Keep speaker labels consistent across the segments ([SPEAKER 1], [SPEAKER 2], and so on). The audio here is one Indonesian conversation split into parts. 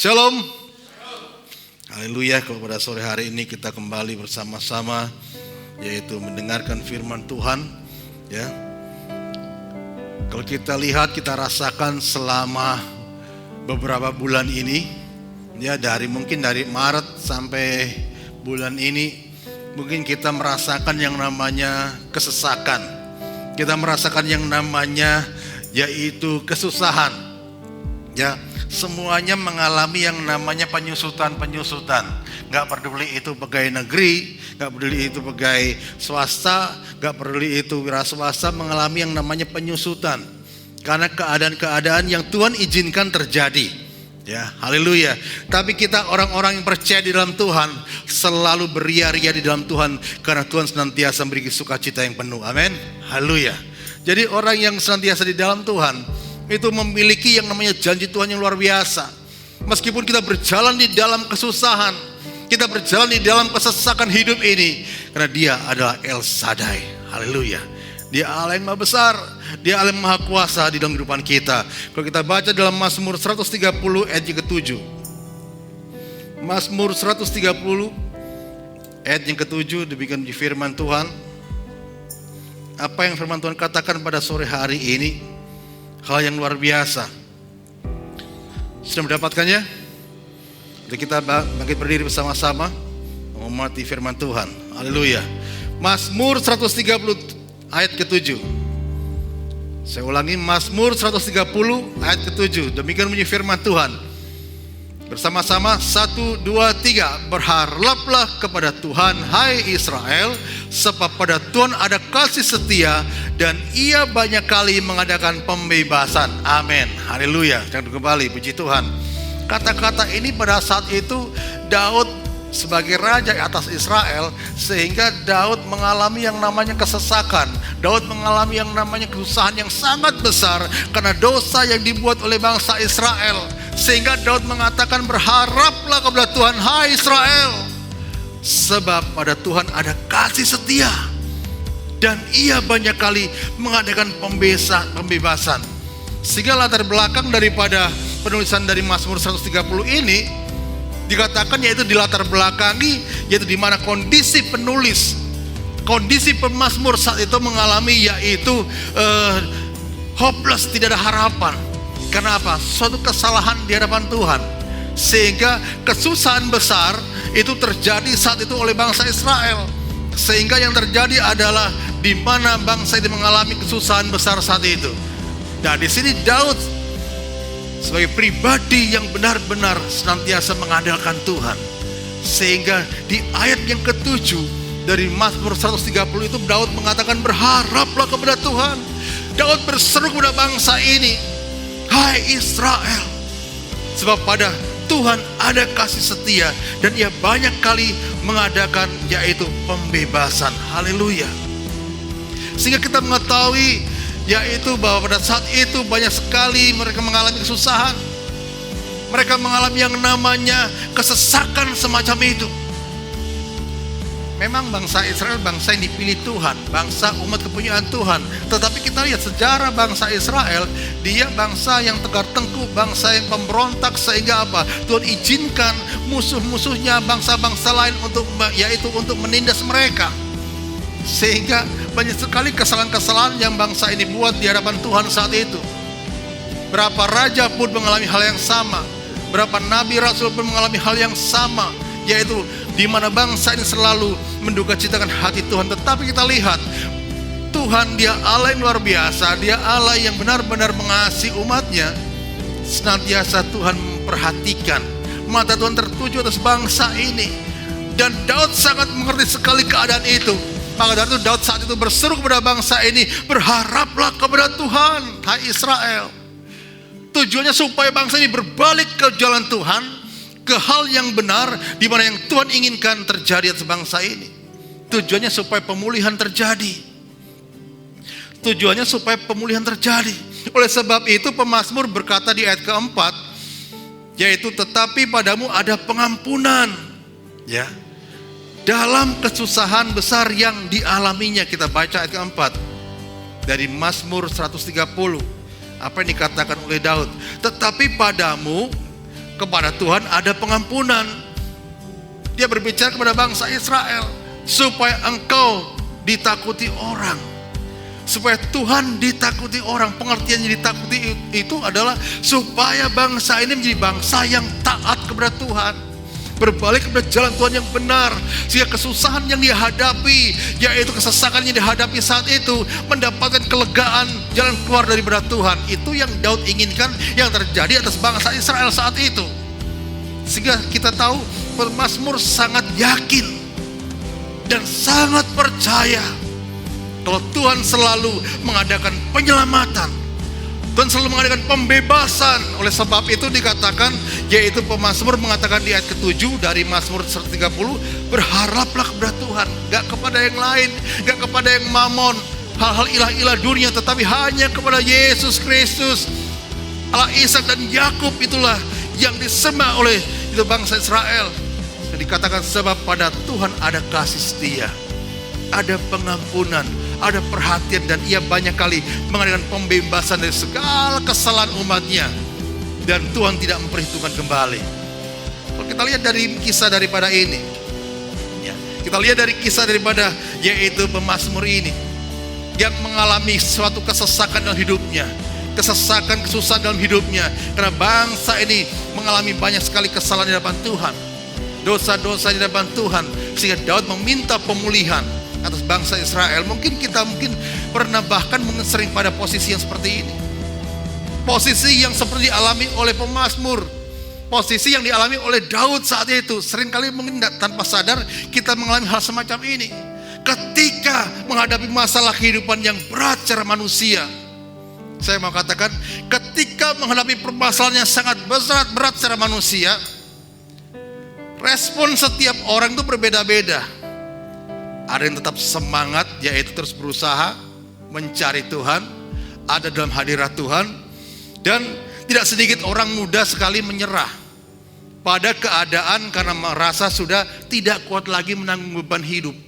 [SPEAKER 1] Shalom. Haleluya, kalau pada sore hari ini kita kembali bersama-sama yaitu mendengarkan firman Tuhan, ya. Kalau kita lihat, kita rasakan selama beberapa bulan ini, ya, mungkin dari Maret sampai bulan ini, mungkin kita merasakan yang namanya kesesakan. Kita merasakan yang namanya yaitu kesusahan. Ya, semuanya mengalami yang namanya penyusutan. Gak peduli itu pegawai negeri, gak peduli itu pegawai swasta, gak peduli itu wira swasta, mengalami yang namanya penyusutan. Karena keadaan-keadaan yang Tuhan izinkan terjadi. Ya, haleluya. Tapi kita orang-orang yang percaya di dalam Tuhan selalu beria-ria di dalam Tuhan, karena Tuhan senantiasa memberi sukacita yang penuh. Amin. Haleluya. Jadi orang yang senantiasa di dalam Tuhan itu memiliki yang namanya janji Tuhan yang luar biasa. Meskipun kita berjalan di dalam kesusahan, kita berjalan di dalam kesesakan hidup ini, karena Dia adalah El Shaddai. Haleluya. Dia Allah yang maha besar, Dia Allah yang maha kuasa di dalam kehidupan kita. Kalau kita baca dalam Mazmur 130 ayat yang ke-7. Mazmur 130 ayat yang ke-7, demikian di firman Tuhan. Apa yang firman Tuhan katakan pada sore hari ini? Hal yang luar biasa. Sudah mendapatkannya? Jadi kita bangkit berdiri bersama-sama menghormati firman Tuhan. Haleluya. Mazmur 130 ayat ke-7. Saya ulangi, Mazmur 130 ayat ke-7. Demikian bunyi firman Tuhan. Bersama-sama 1, 2, 3. Berharaplah kepada Tuhan, hai Israel, sebab pada Tuhan ada kasih setia dan Ia banyak kali mengadakan pembebasan. Amin. Haleluya. Jangan kembali, puji Tuhan. Kata-kata ini pada saat itu Daud sebagai raja atas Israel, sehingga Daud mengalami yang namanya kesesakan. Daud mengalami yang namanya kesusahan yang sangat besar karena dosa yang dibuat oleh bangsa Israel. Sehingga Daud mengatakan, berharaplah kepada Tuhan, hai Israel, sebab pada Tuhan ada kasih setia dan Ia banyak kali mengadakan pembebasan. Sehingga latar belakang daripada penulisan dari Mazmur 130 ini dikatakan yaitu di latar belakangi, yaitu di mana kondisi penulis, kondisi pemazmur saat itu mengalami yaitu hopeless, tidak ada harapan. Karena apa? Suatu kesalahan di hadapan Tuhan, sehingga kesusahan besar itu terjadi saat itu oleh bangsa Israel. Sehingga yang terjadi adalah di mana bangsa itu mengalami kesusahan besar saat itu. Dan di sini Daud sebagai pribadi yang benar-benar senantiasa mengandalkan Tuhan, sehingga di ayat yang ke-7 dari Mazmur 130 itu Daud mengatakan, berharaplah kepada Tuhan. Daud berseru kepada bangsa ini, hai Israel, sebab pada Tuhan ada kasih setia dan Ia banyak kali mengadakan yaitu pembebasan. Haleluya. Sehingga kita mengetahui yaitu bahwa pada saat itu banyak sekali mereka mengalami kesusahan. Mereka mengalami yang namanya kesesakan semacam itu. Memang bangsa Israel bangsa yang dipilih Tuhan, bangsa umat kepunyaan Tuhan. Tetapi kita lihat sejarah bangsa Israel, dia bangsa yang tegar tengkuk, bangsa yang pemberontak, sehingga apa? Tuhan izinkan musuh-musuhnya bangsa-bangsa lain untuk menindas mereka. Sehingga banyak sekali kesalahan-kesalahan yang bangsa ini buat di hadapan Tuhan saat itu. Berapa raja pun mengalami hal yang sama, berapa nabi rasul pun mengalami hal yang sama, yaitu di mana bangsa ini selalu menduga citakan hati Tuhan. Tetapi kita lihat Tuhan, Dia Allah yang luar biasa, Dia Allah yang benar-benar mengasihi umatnya. Senantiasa Tuhan memperhatikan, mata Tuhan tertuju atas bangsa ini. Dan Daud sangat mengerti sekali keadaan itu. Maka dari itu Daud saat itu berseru kepada bangsa ini, berharaplah kepada Tuhan, hai Israel. Tujuannya supaya bangsa ini berbalik ke jalan Tuhan, ke hal yang benar, di mana yang Tuhan inginkan terjadi atas bangsa ini. Tujuannya supaya pemulihan terjadi. Tujuannya supaya pemulihan terjadi. Oleh sebab itu pemazmur berkata di ayat keempat, yaitu tetapi padamu ada pengampunan, ya, dalam kesusahan besar yang dialaminya. Kita baca ayat keempat dari Mazmur 130. Apa yang dikatakan oleh Daud? Tetapi padamu kepada Tuhan ada pengampunan. Dia berbicara kepada bangsa Israel, supaya engkau ditakuti orang. Supaya Tuhan ditakuti orang. Pengertiannya ditakuti itu adalah supaya bangsa ini menjadi bangsa yang taat kepada Tuhan, berbalik kepada jalan Tuhan yang benar, sehingga kesusahan yang dia hadapi, yaitu kesesakan yang dihadapi saat itu, mendapatkan kelegaan, jalan keluar daripada Tuhan. Itu yang Daud inginkan yang terjadi atas bangsa Israel saat itu. Sehingga kita tahu pemazmur sangat yakin dan sangat percaya kalau Tuhan selalu mengadakan penyelamatan, Tuhan selalu mengadakan pembebasan. Oleh sebab itu dikatakan, yaitu pemazmur mengatakan di ayat ke-7 dari Mazmur 130, berharaplah kepada Tuhan, gak kepada yang lain, gak kepada yang mamon, hal-hal ilah-ilah dunia, tetapi hanya kepada Yesus Kristus, Allah Ishak dan Yakub. Itulah yang disembah oleh itu bangsa Israel. Dan dikatakan sebab pada Tuhan ada kasih setia, ada pengampunan, ada perhatian, dan ia banyak kali mengadakan pembebasan dari segala kesalahan umatnya, dan Tuhan tidak memperhitungkan kembali. Kalau kita lihat dari kisah daripada ini, ya, kita lihat dari kisah daripada yaitu pemazmur ini yang mengalami suatu kesesakan dalam hidupnya, kesesakan, kesusahan dalam hidupnya, karena bangsa ini mengalami banyak sekali kesalahan di hadapan Tuhan, dosa-dosa di hadapan Tuhan, sehingga Daud meminta pemulihan atas bangsa Israel. Mungkin kita pernah bahkan sering pada posisi yang seperti ini, posisi yang seperti dialami oleh pemazmur, posisi yang dialami oleh Daud saat itu. Seringkali mungkin tanpa sadar kita mengalami hal semacam ini ketika menghadapi masalah kehidupan yang berat secara manusia. Saya mau katakan, ketika menghadapi permasalahan yang sangat berat secara manusia, respon setiap orang itu berbeda-beda. Ada yang tetap semangat, yaitu terus berusaha mencari Tuhan, ada dalam hadirat Tuhan, dan tidak sedikit orang mudah sekali menyerah pada keadaan karena merasa sudah tidak kuat lagi menanggung beban hidup.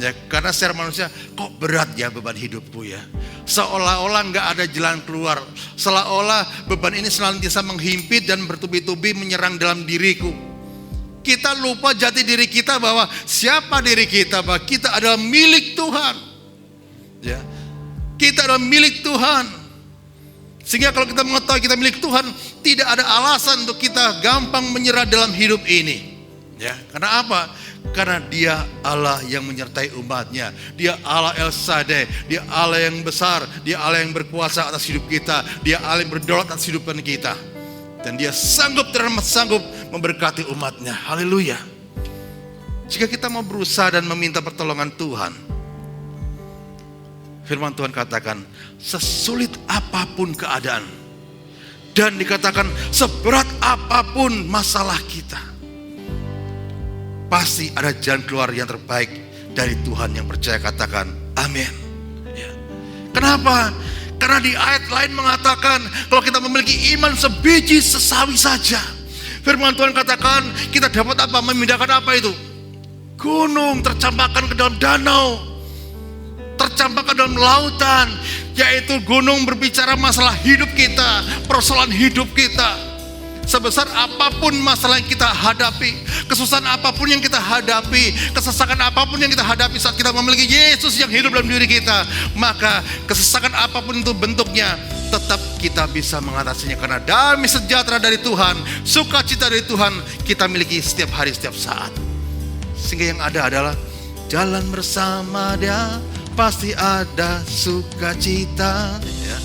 [SPEAKER 1] Ya, karena secara manusia, kok berat ya beban hidupku ya, seolah-olah nggak ada jalan keluar, seolah-olah beban ini senantiasa menghimpit dan bertubi-tubi menyerang dalam diriku. Kita lupa jati diri kita, bahwa siapa diri kita, bahwa kita adalah milik Tuhan. Ya, kita adalah milik Tuhan. Sehingga kalau kita mengetahui kita milik Tuhan, tidak ada alasan untuk kita gampang menyerah dalam hidup ini. Ya, karena apa? Karena Dia Allah yang menyertai umatnya. Dia Allah El Shaddai, Dia Allah yang besar, Dia Allah yang berkuasa atas hidup kita, Dia Allah yang berdaulat atas hidupan kita. Dan Dia sanggup dan sanggup memberkati umatnya. Haleluya. Jika kita mau berusaha dan meminta pertolongan Tuhan, firman Tuhan katakan, sesulit apapun keadaan, dan dikatakan seberat apapun masalah kita, pasti ada jalan keluar yang terbaik dari Tuhan yang percaya. Katakan amin. Ya. Kenapa? Karena di ayat lain mengatakan, kalau kita memiliki iman sebiji sesawi saja, firman Tuhan katakan kita dapat apa? Memindahkan apa itu? Gunung, tercampakkan ke dalam danau, tercampakkan dalam lautan. Yaitu gunung berbicara masalah hidup kita, persoalan hidup kita. Sebesar apapun masalah yang kita hadapi, kesusahan apapun yang kita hadapi, kesesakan apapun yang kita hadapi, saat kita memiliki Yesus yang hidup dalam diri kita, maka kesesakan apapun itu bentuknya, tetap kita bisa mengatasinya. Karena damai sejahtera dari Tuhan, sukacita dari Tuhan, kita miliki setiap hari, setiap saat. Sehingga yang ada adalah jalan bersama Dia, pasti ada sukacita. Ya.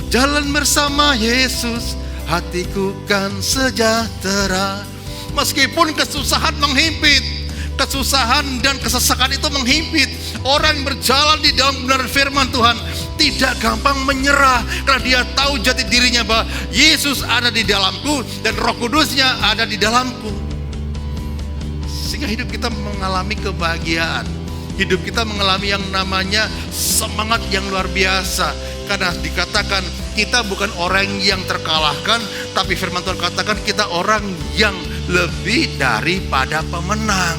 [SPEAKER 1] Jalan bersama Yesus, hatiku kan sejahtera. Meskipun kesusahan menghimpit, kesusahan dan kesesakan itu menghimpit, orang yang berjalan di dalam kebenaran firman Tuhan tidak gampang menyerah, karena dia tahu jati dirinya bahwa Yesus ada di dalamku dan Roh Kudusnya ada di dalamku. Sehingga hidup kita mengalami kebahagiaan, hidup kita mengalami yang namanya semangat yang luar biasa. Karena dikatakan kita bukan orang yang terkalahkan, tapi firman Tuhan katakan kita orang yang lebih daripada pemenang.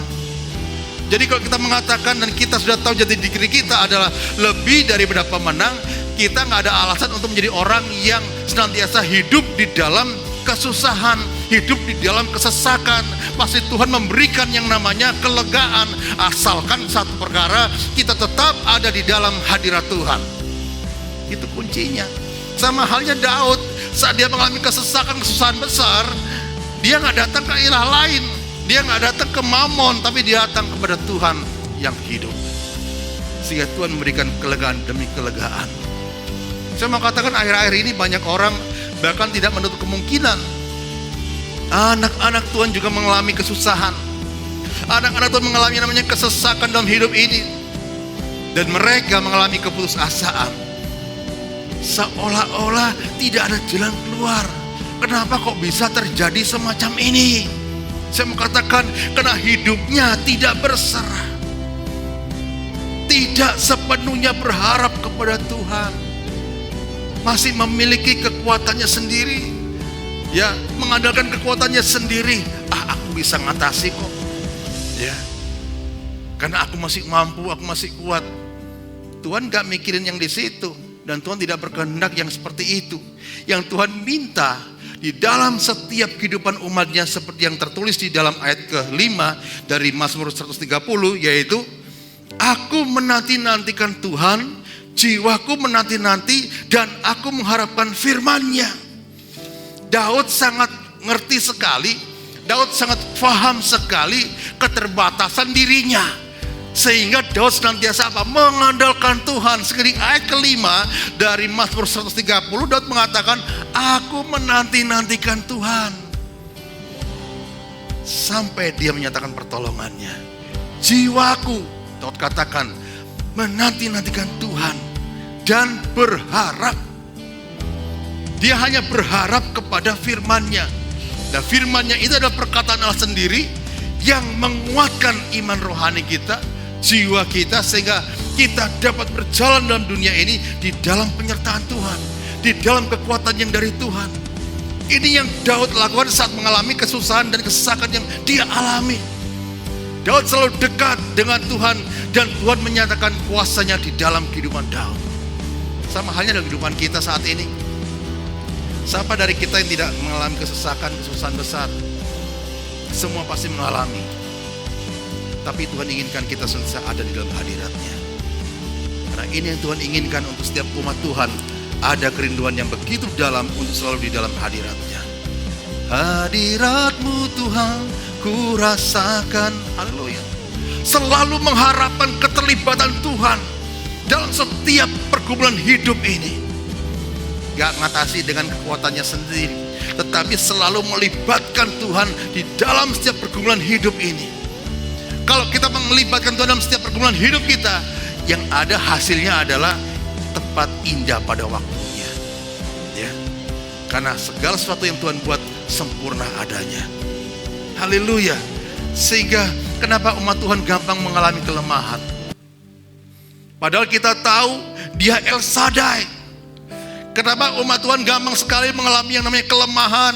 [SPEAKER 1] Jadi kalau kita mengatakan dan kita sudah tahu jati diri kita adalah lebih daripada pemenang, kita nggak ada alasan untuk menjadi orang yang senantiasa hidup di dalam kesusahan, hidup di dalam kesesakan, pasti Tuhan memberikan yang namanya kelegaan. Asalkan satu perkara, kita tetap ada di dalam hadirat Tuhan. Itu kuncinya. Sama halnya Daud, saat dia mengalami kesusahan besar, dia nggak datang ke ilah lain, dia nggak datang ke Mamon, tapi dia datang kepada Tuhan yang hidup. Sehingga Tuhan memberikan kelegaan demi kelegaan. Saya mau katakan akhir-akhir ini banyak orang bahkan tidak menutup kemungkinan anak-anak Tuhan juga mengalami kesusahan. Anak-anak Tuhan mengalami namanya kesesakan dalam hidup ini, dan mereka mengalami keputusasaan, seolah-olah tidak ada jalan keluar. Kenapa kok bisa terjadi semacam ini? Saya mau katakan karena hidupnya tidak berserah, tidak sepenuhnya berharap kepada Tuhan, masih memiliki kekuatannya sendiri, ya, mengandalkan kekuatannya sendiri. Aku bisa ngatasi kok, ya, karena aku masih mampu, aku masih kuat. Tuhan gak mikirin yang di situ, dan Tuhan tidak berkehendak yang seperti itu. Yang Tuhan minta di dalam setiap kehidupan umatnya, seperti yang tertulis di dalam ayat ke-5 dari Mazmur 130, yaitu aku menanti-nantikan Tuhan, jiwaku menanti-nanti, dan aku mengharapkan firman-Nya. Daud sangat ngerti sekali, Daud sangat paham sekali keterbatasan dirinya, sehingga Daud senantiasa apa? Mengandalkan Tuhan. Sekali ayat ke-5 dari Mazmur 130, Daud mengatakan, aku menanti-nantikan Tuhan, sampai dia menyatakan pertolongannya. Jiwaku, Daud katakan, menanti-nantikan Tuhan dan berharap. Dia hanya berharap kepada firman-Nya. Dan firman-Nya itu adalah perkataan Allah sendiri yang menguatkan iman rohani kita, jiwa kita, sehingga kita dapat berjalan dalam dunia ini di dalam penyertaan Tuhan, di dalam kekuatan yang dari Tuhan. Ini yang Daud lakukan saat mengalami kesusahan dan kesesakan yang dia alami. Daud selalu dekat dengan Tuhan, dan Tuhan menyatakan kuasanya di dalam kehidupan Daud. Sama halnya dalam kehidupan kita saat ini. Siapa dari kita yang tidak mengalami kesesakan, kesusahan besar? Semua pasti mengalami. Tapi Tuhan inginkan kita senantiasa ada di dalam hadirat-Nya. Karena ini yang Tuhan inginkan untuk setiap umat Tuhan. Ada kerinduan yang begitu dalam untuk selalu di dalam hadirat-Nya. Hadirat-Mu Tuhan, ku rasakan, haleluya, selalu mengharapkan keterlibatan Tuhan dalam setiap pergumulan hidup ini. Gak ngatasi dengan kekuatannya sendiri, tetapi selalu melibatkan Tuhan di dalam setiap pergumulan hidup ini. Kalau kita melibatkan Tuhan dalam setiap pergumulan hidup kita, yang ada hasilnya adalah tepat indah pada waktunya, ya. Karena segala sesuatu yang Tuhan buat sempurna adanya. Haleluya. Sehingga kenapa umat Tuhan gampang mengalami kelemahan? Padahal kita tahu Dia El Shaddai. Kenapa umat Tuhan gampang sekali mengalami yang namanya kelemahan?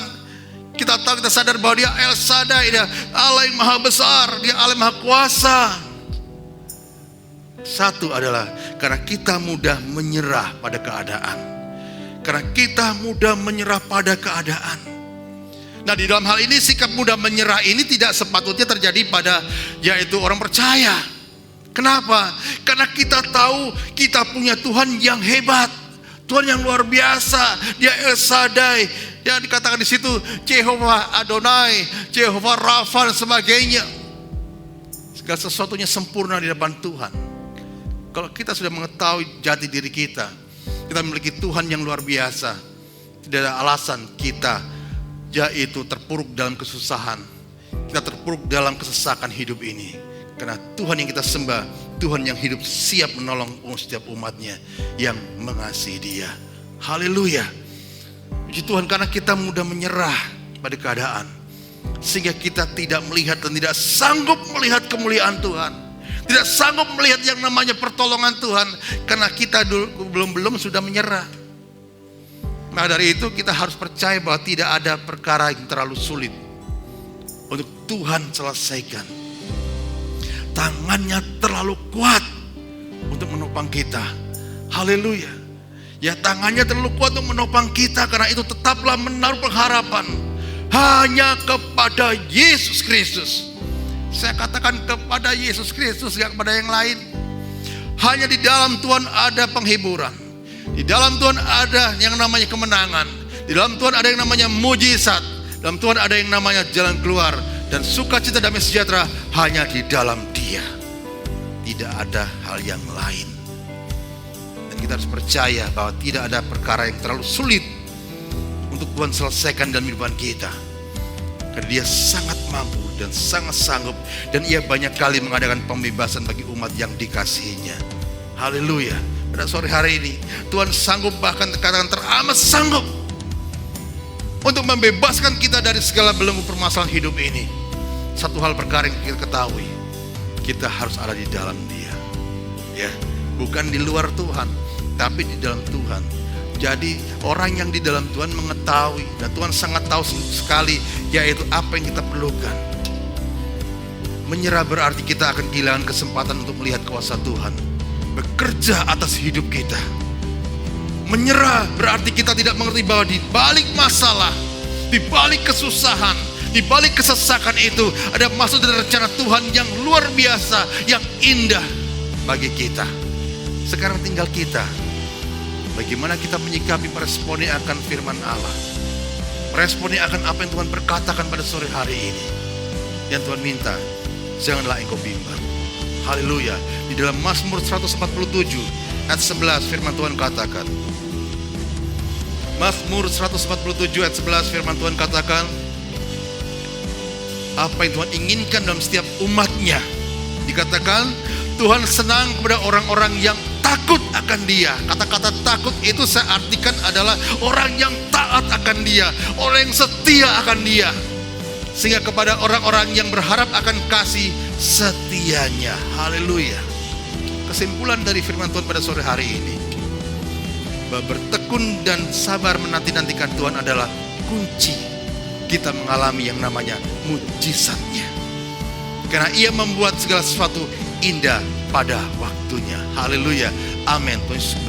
[SPEAKER 1] Kita tahu, kita sadar bahwa Dia El Shaddai, Dia Allah yang maha besar, Dia Allah yang maha kuasa. Satu adalah karena kita mudah menyerah pada keadaan. Karena kita mudah menyerah pada keadaan. Nah, di dalam hal ini sikap mudah menyerah ini tidak sepatutnya terjadi pada yaitu orang percaya. Kenapa? Karena kita tahu kita punya Tuhan yang hebat, Tuhan yang luar biasa. Dia El Shaddai. Ya, dikatakan di situ Jehovah Adonai, Jehovah Rafa dan sebagainya. Segala sesuatunya sempurna di depan Tuhan. Kalau kita sudah mengetahui jati diri kita, kita memiliki Tuhan yang luar biasa, tidak ada alasan kita yaitu terpuruk dalam kesusahan, kita terpuruk dalam kesesakan hidup ini. Karena Tuhan yang kita sembah, Tuhan yang hidup siap menolong setiap umatnya yang mengasihi Dia. Haleluya. Puji Tuhan, karena kita mudah menyerah pada keadaan, sehingga kita tidak melihat dan tidak sanggup melihat kemuliaan Tuhan, tidak sanggup melihat yang namanya pertolongan Tuhan, karena kita belum sudah menyerah. Maka dari itu kita harus percaya bahwa tidak ada perkara yang terlalu sulit untuk Tuhan selesaikan. Tangannya terlalu kuat untuk menopang kita. Haleluya. Ya, tangannya terlalu kuat untuk menopang kita. Karena itu tetaplah menaruh pengharapan hanya kepada Yesus Kristus. Saya katakan kepada Yesus Kristus, gak kepada yang lain. Hanya di dalam Tuhan ada penghiburan. Di dalam Tuhan ada yang namanya kemenangan. Di dalam Tuhan ada yang namanya mujizat. Di dalam Tuhan ada yang namanya jalan keluar. Dan sukacita damai sejahtera hanya di dalam Dia. Tidak ada hal yang lain. Dan kita harus percaya bahwa tidak ada perkara yang terlalu sulit untuk Tuhan selesaikan dalam kehidupan kita. Karena Dia sangat mampu dan sangat sanggup. Dan Ia banyak kali mengadakan pembebasan bagi umat yang dikasihinya. Haleluya. Pada sore hari ini Tuhan sanggup, bahkan katakan teramat sanggup untuk membebaskan kita dari segala belenggu permasalahan hidup ini. Satu hal perkara yang kita ketahui, kita harus ada di dalam Dia, ya, bukan di luar Tuhan, tapi di dalam Tuhan. Jadi orang yang di dalam Tuhan mengetahui, dan Tuhan sangat tahu sekali, yaitu apa yang kita perlukan. Menyerah berarti kita akan kehilangan kesempatan untuk melihat kuasa Tuhan bekerja atas hidup kita. Menyerah berarti kita tidak mengerti bahwa di balik masalah, di balik kesusahan, di balik kesesakan itu ada maksud dan rencana Tuhan yang luar biasa, yang indah bagi kita. Sekarang tinggal kita, bagaimana kita menyikapi, meresponi akan firman Allah, meresponi akan apa yang Tuhan berkatakan pada sore hari ini. Yang Tuhan minta, janganlah engkau bimbang. Haleluya. Di dalam Mazmur 147 ayat 11 firman Tuhan katakan, Mazmur 147 ayat 11 firman Tuhan katakan, apa yang Tuhan inginkan dalam setiap umatnya. Dikatakan Tuhan senang kepada orang-orang yang takut akan Dia. Kata-kata takut itu saya artikan adalah orang yang taat akan Dia, orang yang setia akan Dia. Sehingga kepada orang-orang yang berharap akan kasih setianya. Haleluya. Kesimpulan dari firman Tuhan pada sore hari ini, bahwa bertekun dan sabar menanti-nantikan Tuhan adalah kunci kita mengalami yang namanya mujizatnya. Karena Ia membuat segala sesuatu indah pada waktunya. Haleluya. Amin. Tuhan Yesus